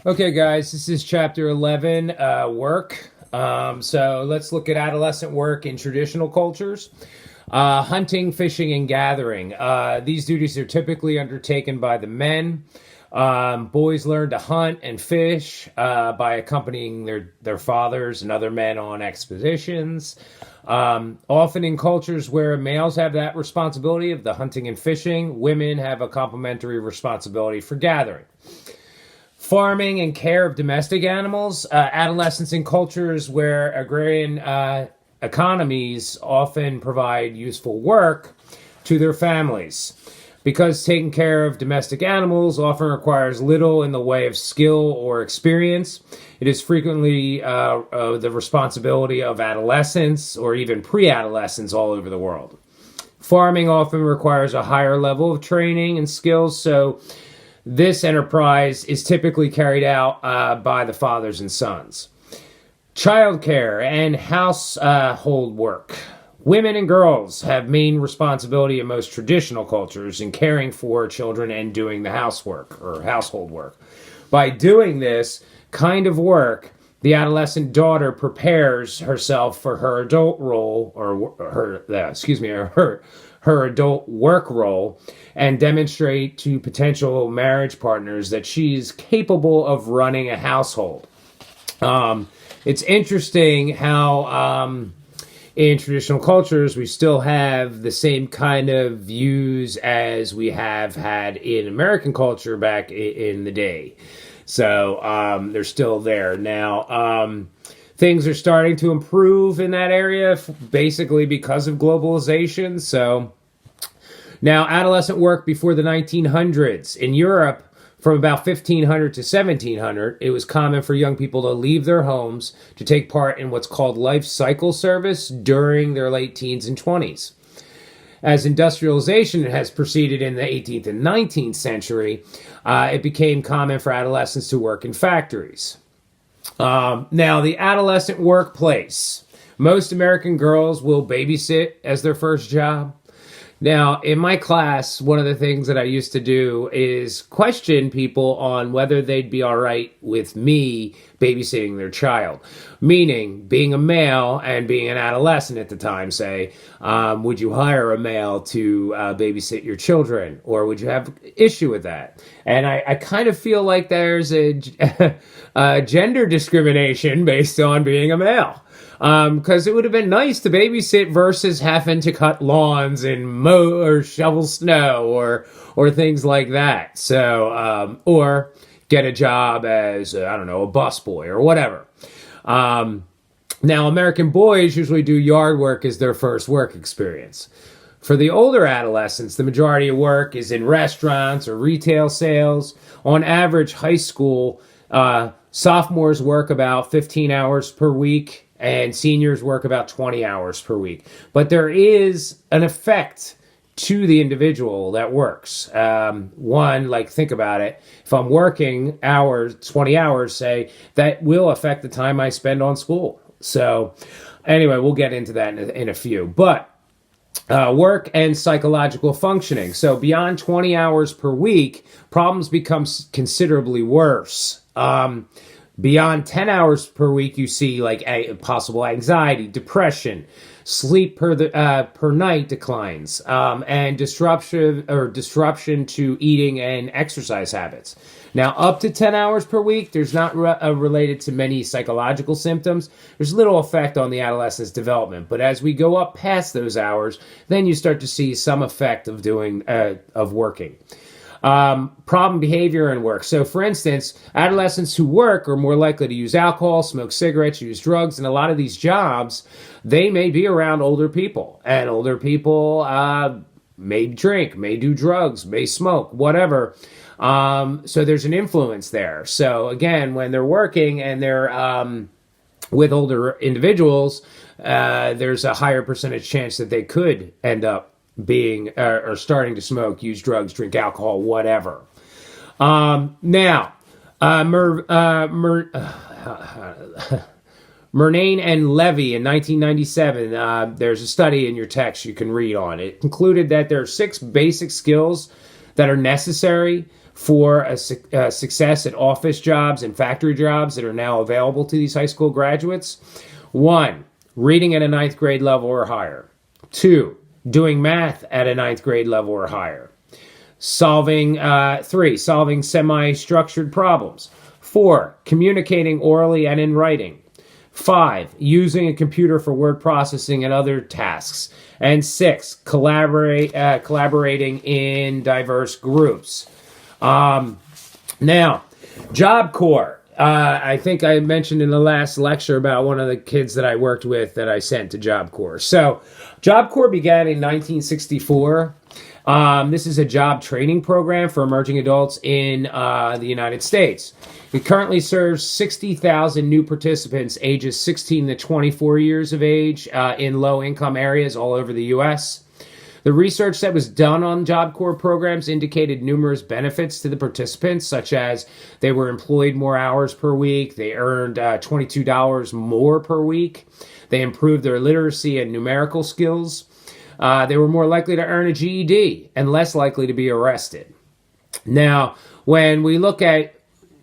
Okay, guys, this is chapter 11, work. So let's look at adolescent work in traditional cultures. Hunting, fishing, and gathering. These duties are typically undertaken by the men. Boys learn to hunt and fish by accompanying their fathers and other men on expeditions. Often in cultures where males have that responsibility of the hunting and fishing, women have a complementary responsibility for gathering. Farming and care of domestic animals. Adolescents in cultures where agrarian economies often provide useful work to their families. Because taking care of domestic animals often requires little in the way of skill or experience, it is frequently the responsibility of adolescents or even pre-adolescents all over the world. Farming often requires a higher level of training and skills, so this enterprise is typically carried out by the fathers and sons. Childcare and household work. Women and girls have main responsibility in most traditional cultures in caring for children and doing the housework or household work. By doing this kind of work, the adolescent daughter prepares herself for her adult role or her adult work role and demonstrate to potential marriage partners that she is capable of running a household. It's interesting how in traditional cultures we still have the same kind of views as we have had in American culture back in the day. So they're still there. Now, things are starting to improve in that area, basically because of globalization. So now, adolescent work before the 1900s. In Europe, from about 1500 to 1700, it was common for young people to leave their homes to take part in what's called life cycle service during their late teens and 20s. As industrialization has proceeded in the 18th and 19th century, it became common for adolescents to work in factories. Now, the adolescent workplace. Most American girls will babysit as their first job. Now, in my class, one of the things that I used to do is question people on whether they'd be all right with me babysitting their child. Meaning, being a male and being an adolescent at the time, say, would you hire a male to babysit your children? Or would you have issue with that? And I kind of feel like there's a gender discrimination based on being a male. Because it would have been nice to babysit versus having to cut lawns and mow or shovel snow or things like that. So, or get a job as, I don't know, a busboy or whatever. Now, American boys usually do yard work as their first work experience. For the older adolescents, the majority of work is in restaurants or retail sales. On average, high school sophomores work about 15 hours per week, and seniors work about 20 hours per week. But there is an effect to the individual that works. One, like, think about it. If I'm working hours, 20 hours, say, that will affect the time I spend on school. So, anyway, we'll get into that in a few. But work and psychological functioning. So, beyond 20 hours per week, problems become considerably worse. Beyond 10 hours per week, you see like possible anxiety, depression, sleep per night declines, and disruption to eating and exercise habits. Now, up to 10 hours per week, there's not related to many psychological symptoms. There's little effect on the adolescent's development. But as we go up past those hours, then you start to see some effect of working. Problem behavior and work. So, for instance, adolescents who work are more likely to use alcohol, smoke cigarettes, use drugs, and a lot of these jobs, they may be around older people. And older people may drink, may do drugs, may smoke, whatever. So there's an influence there. So, again, when they're working and they're with older individuals, there's a higher percentage chance that they could end up being or starting to smoke, use drugs, drink alcohol, whatever. Now, Murnane and Levy in 1997, there's a study in your text you can read on. It concluded that there are 6 basic skills that are necessary for success at office jobs and factory jobs that are now available to these high school graduates. 1, reading at a ninth grade level or higher. 2, doing math at a ninth grade level or higher. 3, solving semi-structured problems. 4, communicating orally and in writing. 5, using a computer for word processing and other tasks. And 6, collaborating in diverse groups. Now, Job Corps. I think I mentioned in the last lecture about one of the kids that I worked with that I sent to Job Corps. So, Job Corps began in 1964. This is a job training program for emerging adults in the United States. It currently serves 60,000 new participants ages 16 to 24 years of age in low-income areas all over the U.S. The research that was done on Job Corps programs indicated numerous benefits to the participants, such as they were employed more hours per week, they earned $22 more per week, they improved their literacy and numerical skills, they were more likely to earn a GED and less likely to be arrested. Now, when we look at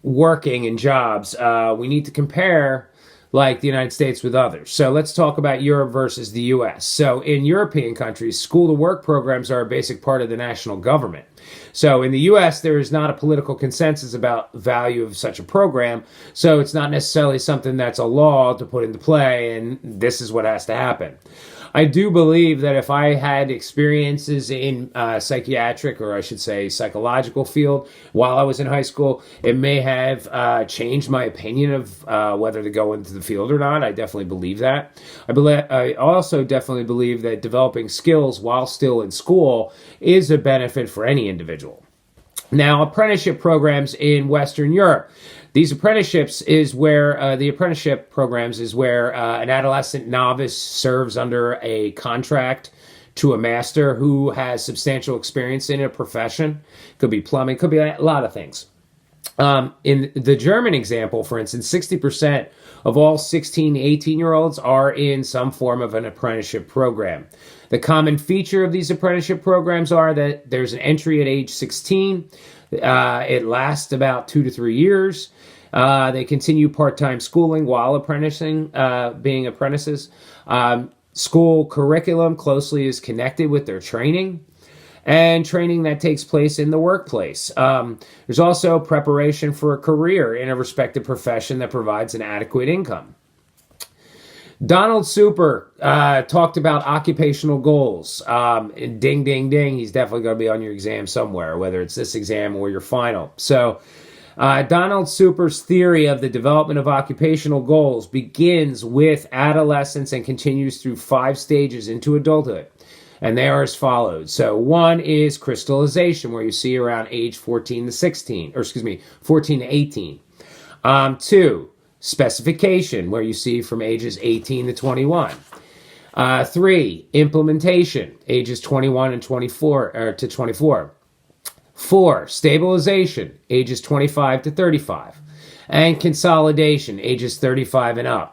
working in jobs, we need to compare like the United States with others. So let's talk about Europe versus the US. So in European countries, school to work programs are a basic part of the national government. So in the US, there is not a political consensus about the value of such a program. So it's not necessarily something that's a law to put into play, and this is what has to happen. I do believe that if I had experiences in psychiatric, or I should say psychological field while I was in high school, it may have changed my opinion of whether to go into the field or not. I definitely believe that. I also definitely believe that developing skills while still in school is a benefit for any individual. Now, apprenticeship programs in Western Europe. These apprenticeships is where the apprenticeship programs is where an adolescent novice serves under a contract to a master who has substantial experience in a profession. Could be plumbing, could be a lot of things. In the German example, for instance, 60% of all 16 to 18-year-olds are in some form of an apprenticeship program. The common feature of these apprenticeship programs are that there's an entry at age 16. It lasts about 2 to 3 years. They continue part-time schooling while apprenticing, being apprentices. School curriculum closely is connected with their training and training that takes place in the workplace. There's also preparation for a career in a respective profession that provides an adequate income. Donald Super talked about occupational goals. And ding, ding, ding, he's definitely going to be on your exam somewhere, whether it's this exam or your final. So Donald Super's theory of the development of occupational goals begins with adolescence and continues through 5 stages into adulthood. And they are as follows. So 1 is crystallization, where you see around age 14 to 18. 2, specification, where you see from ages 18 to 21. 3, implementation, ages 21 and 24 to 24. 4, stabilization, ages 25 to 35. And consolidation, ages 35 and up.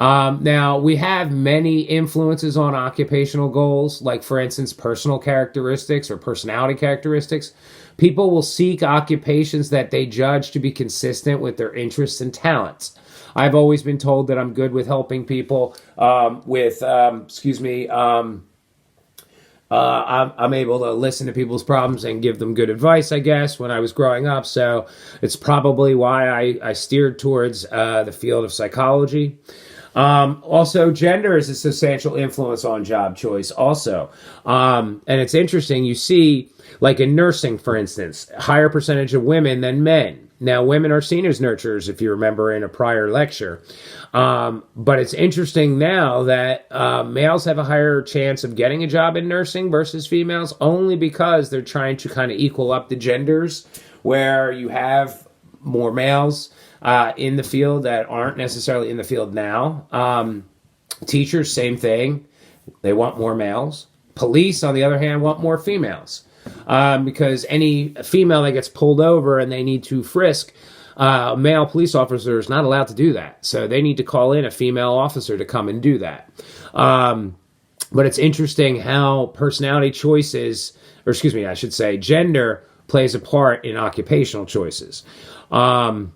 Now, we have many influences on occupational goals, like, for instance, personal characteristics or personality characteristics. People will seek occupations that they judge to be consistent with their interests and talents. I've always been told that I'm good with helping people I'm able to listen to people's problems and give them good advice, I guess, when I was growing up. So it's probably why I steered towards the field of psychology. Also, gender is a substantial influence on job choice also. And it's interesting, you see, like in nursing, for instance, a higher percentage of women than men. Now, women are seen as nurturers, if you remember in a prior lecture. But it's interesting now that males have a higher chance of getting a job in nursing versus females, only because they're trying to kind of equal up the genders, where you have more males in the field that aren't necessarily in the field now. Teachers, same thing. They want more males. Police, on the other hand, want more females. Because any female that gets pulled over and they need to frisk, a male police officer is not allowed to do that. So they need to call in a female officer to come and do that. But it's interesting how personality choices, gender plays a part in occupational choices. And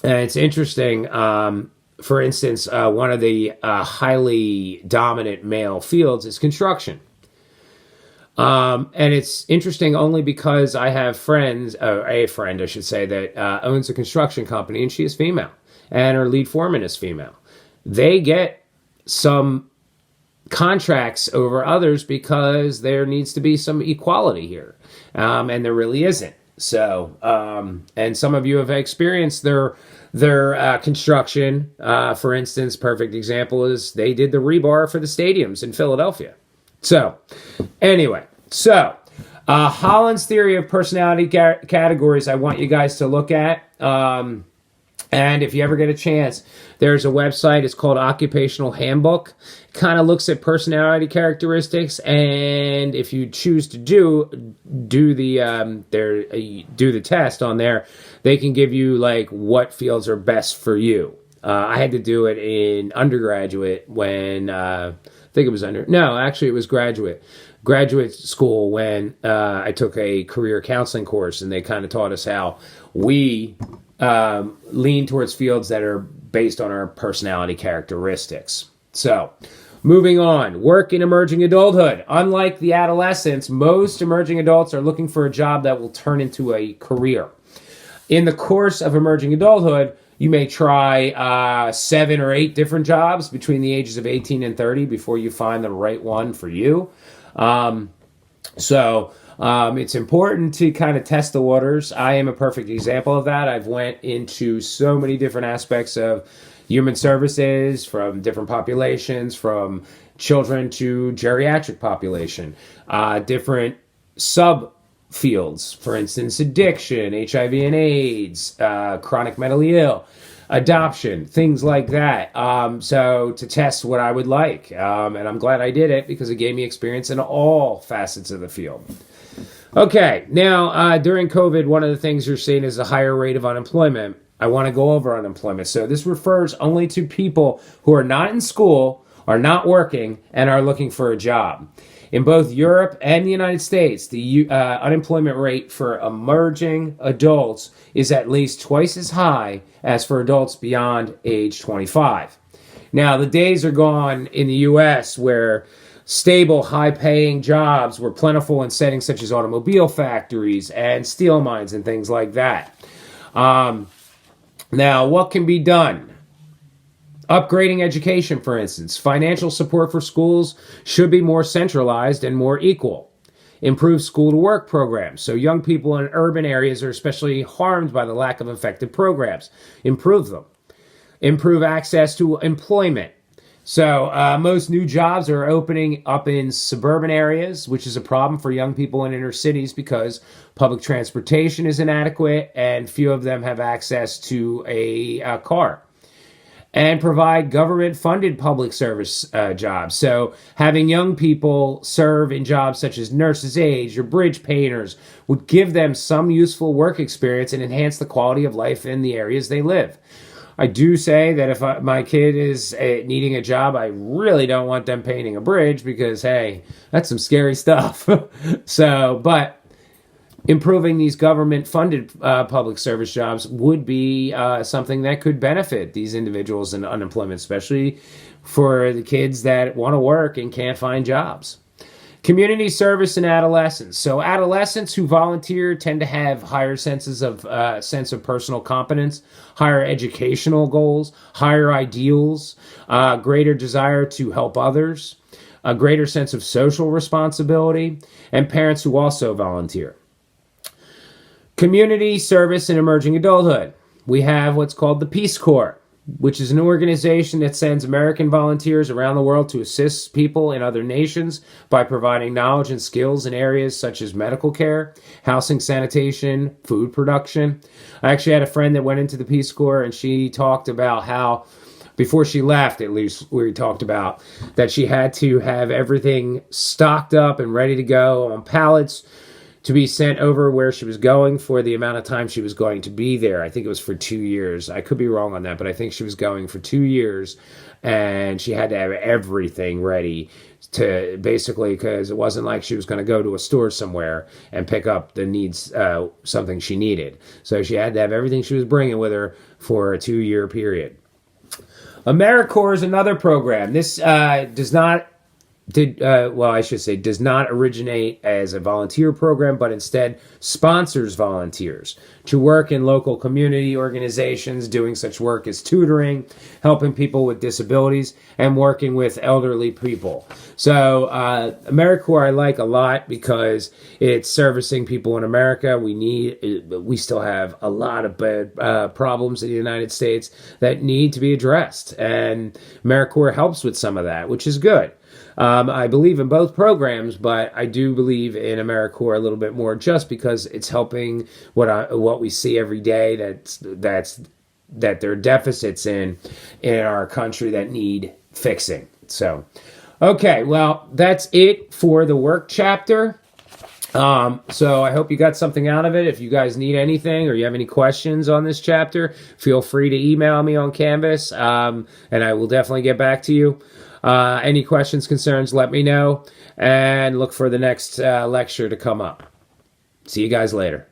it's interesting. For instance, one of the highly dominant male fields is construction. And it's interesting only because I have friends, a friend, I should say, that owns a construction company, and she is female, and her lead foreman is female. They get some contracts over others because there needs to be some equality here, and there really isn't. So, and some of you have experienced their construction. For instance, perfect example is they did the rebar for the stadiums in Philadelphia. So, anyway, Holland's theory of personality categories I want you guys to look at. And if you ever get a chance, there's a website. It's called Occupational Handbook. Kind of looks at personality characteristics, and if you choose to do the test on there, they can give you like what fields are best for you. I had to do it in undergraduate when I think it was it was graduate school when I took a career counseling course, and they kind of taught us how we lean towards fields that are based on our personality characteristics. So, moving on, work in emerging adulthood. Unlike the adolescents, most emerging adults are looking for a job that will turn into a career. In the course of emerging adulthood, you may try 7 or 8 different jobs between the ages of 18 and 30 before you find the right one for you. It's important to kind of test the waters. I am a perfect example of that. I've went into so many different aspects of human services, from different populations, from children to geriatric population, different subfields, for instance, addiction, HIV and AIDS, chronic mentally ill, adoption, things like that. So to test what I would like. And I'm glad I did it because it gave me experience in all facets of the field. Okay, now during COVID, one of the things you're seeing is a higher rate of unemployment. I want to go over unemployment. So this refers only to people who are not in school, are not working, and are looking for a job. In both Europe and the United States, the unemployment rate for emerging adults is at least twice as high as for adults beyond age 25. Now, the days are gone in the U.S. where stable, high-paying jobs were plentiful in settings such as automobile factories and steel mines and things like that. Now, what can be done? Upgrading education, for instance. Financial support for schools should be more centralized and more equal. Improve school-to-work programs, so young people in urban areas are especially harmed by the lack of effective programs. Improve them. Improve access to employment. So most new jobs are opening up in suburban areas, which is a problem for young people in inner cities because public transportation is inadequate and few of them have access to a car. And provide government-funded public service jobs. So having young people serve in jobs such as nurses' aides or bridge painters would give them some useful work experience and enhance the quality of life in the areas they live. I do say that if my kid is needing a job, I really don't want them painting a bridge because, hey, that's some scary stuff. But improving these government-funded public service jobs would be something that could benefit these individuals in unemployment, especially for the kids that want to work and can't find jobs. Community service in adolescence. So adolescents who volunteer tend to have higher sense of personal competence, higher educational goals, higher ideals, greater desire to help others, a greater sense of social responsibility, and parents who also volunteer. Community service in emerging adulthood. We have what's called the Peace Corps, which is an organization that sends American volunteers around the world to assist people in other nations by providing knowledge and skills in areas such as medical care, housing, sanitation, food production. I actually had a friend that went into the Peace Corps, and she talked about how, before she left, at least we talked about, that she had to have everything stocked up and ready to go on pallets to be sent over where she was going for the amount of time she was going to be there. I think it was for 2 years. I could be wrong on that, but I think she was going for 2 years, and she had to have everything ready to basically, because it wasn't like she was going to go to a store somewhere and pick up the needs, something she needed. So she had to have everything she was bringing with her for a 2-year period. AmeriCorps is another program. This does not originate as a volunteer program, but instead sponsors volunteers to work in local community organizations, doing such work as tutoring, helping people with disabilities, and working with elderly people. So AmeriCorps I like a lot because it's servicing people in America. We still have a lot of bad problems in the United States that need to be addressed, and AmeriCorps helps with some of that, which is good. I believe in both programs, but I do believe in AmeriCorps a little bit more, just because it's helping what we see every day. That there are deficits in our country that need fixing. So, okay, well, that's it for the work chapter. So I hope you got something out of it. If you guys need anything or you have any questions on this chapter, feel free to email me on Canvas, and I will definitely get back to you. Any questions, concerns, let me know, and look for the next lecture to come up. See you guys later.